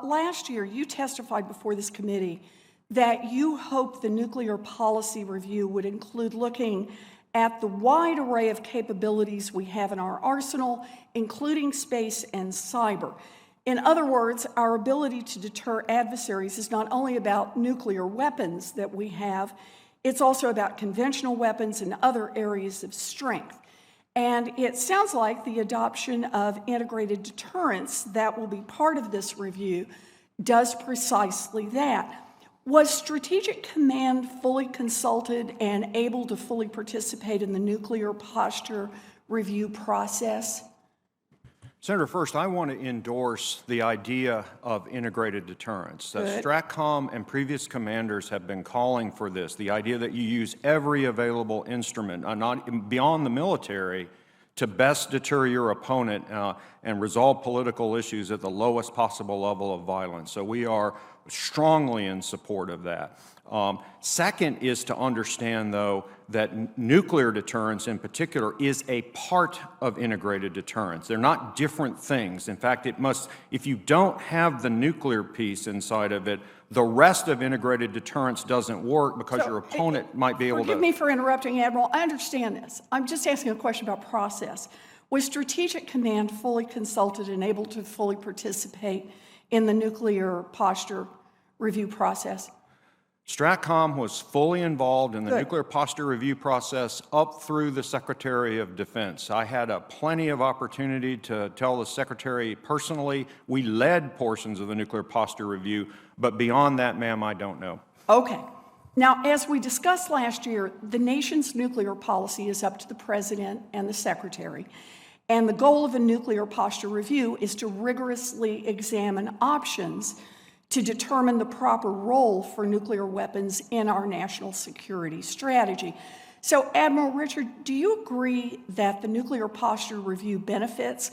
Last year, you testified before this committee that you hope the nuclear policy review would include looking at the wide array of capabilities we have in our arsenal, including space and cyber. In other words, our ability to deter adversaries is not only about nuclear weapons that we have, it's also about conventional weapons and other areas of strength. And it sounds like the adoption of integrated deterrence that will be part of this review does precisely that. Was Strategic Command fully consulted and able to fully participate in the nuclear posture review process? Senator, first, I want to endorse the idea of integrated deterrence. That STRATCOM and previous commanders have been calling for this, the idea that you use every available instrument, not beyond the military, to best deter your opponent and resolve political issues at the lowest possible level of violence. So we are strongly in support of that. Second is to understand, though, that nuclear deterrence in particular is a part of integrated deterrence. They're not different things. In fact, if you don't have the nuclear piece inside of it, the rest of integrated deterrence doesn't work because your opponent might be able to... Forgive me for interrupting, Admiral. I understand this. I'm just asking a question about process. Was Strategic Command fully consulted and able to fully participate in the nuclear posture review process? STRATCOM was fully involved in the nuclear posture review process up through the Secretary of Defense. I had plenty of opportunity to tell the Secretary personally. We led portions of the nuclear posture review, but beyond that, ma'am, I don't know. Okay. Now, as we discussed last year, the nation's nuclear policy is up to the President and the Secretary. And the goal of a nuclear posture review is to rigorously examine options to determine the proper role for nuclear weapons in our national security strategy. So, Admiral Richard, do you agree that the nuclear posture review benefits,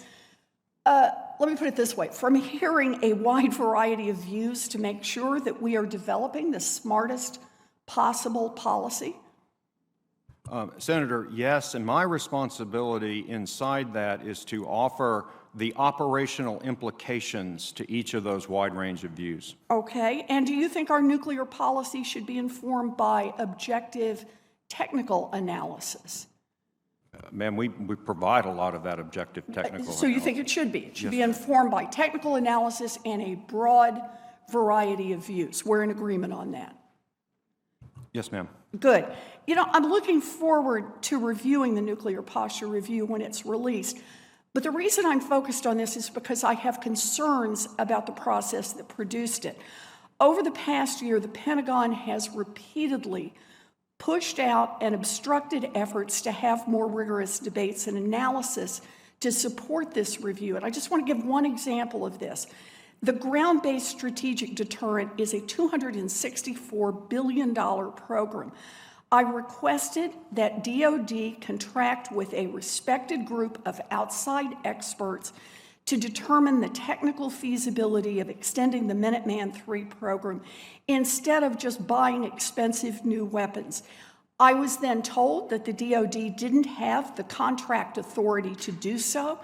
let me put it this way, from hearing a wide variety of views to make sure that we are developing the smartest possible policy? Senator, yes, and my responsibility inside that is to offer the operational implications to each of those wide range of views. Okay, and do you think our nuclear policy should be informed by objective technical analysis? Ma'am, we provide a lot of that objective technical analysis. So you think it should be? It should be informed by technical analysis and a broad variety of views. We're in agreement on that. Yes, ma'am. Good. You know, I'm looking forward to reviewing the nuclear posture review when it's released. But the reason I'm focused on this is because I have concerns about the process that produced it. Over the past year, the Pentagon has repeatedly pushed out and obstructed efforts to have more rigorous debates and analysis to support this review. And I just want to give one example of this. The ground-based strategic deterrent is a $264 billion program. I requested that DoD contract with a respected group of outside experts to determine the technical feasibility of extending the Minuteman III program instead of just buying expensive new weapons. I was then told that the DoD didn't have the contract authority to do so,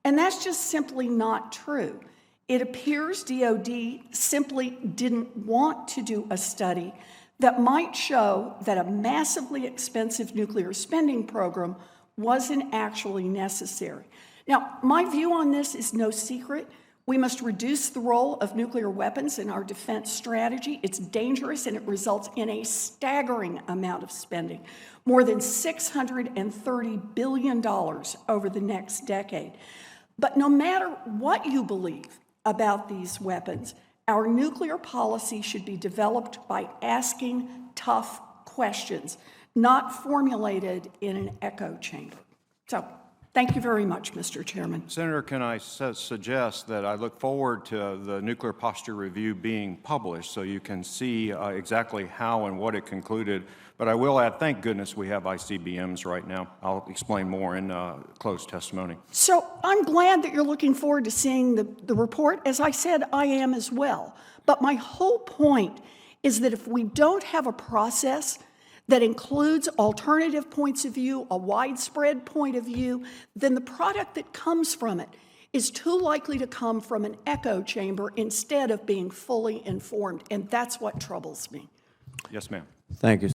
and that's just simply not true. It appears DoD simply didn't want to do a study that might show that a massively expensive nuclear spending program wasn't actually necessary. Now, my view on this is no secret. We must reduce the role of nuclear weapons in our defense strategy. It's dangerous and it results in a staggering amount of spending, more than $630 billion over the next decade. But no matter what you believe about these weapons, our nuclear policy should be developed by asking tough questions, not formulated in an echo chamber. So, thank you very much, Mr. Chairman. Senator, can I suggest that I look forward to the nuclear posture review being published so you can see exactly how and what it concluded. But I will add, thank goodness we have ICBMs right now. I'll explain more in closed testimony. So I'm glad that you're looking forward to seeing the report. As I said, I am as well. But my whole point is that if we don't have a process that includes alternative points of view, a widespread point of view, then the product that comes from it is too likely to come from an echo chamber instead of being fully informed, and that's what troubles me. Yes, ma'am. Thank you,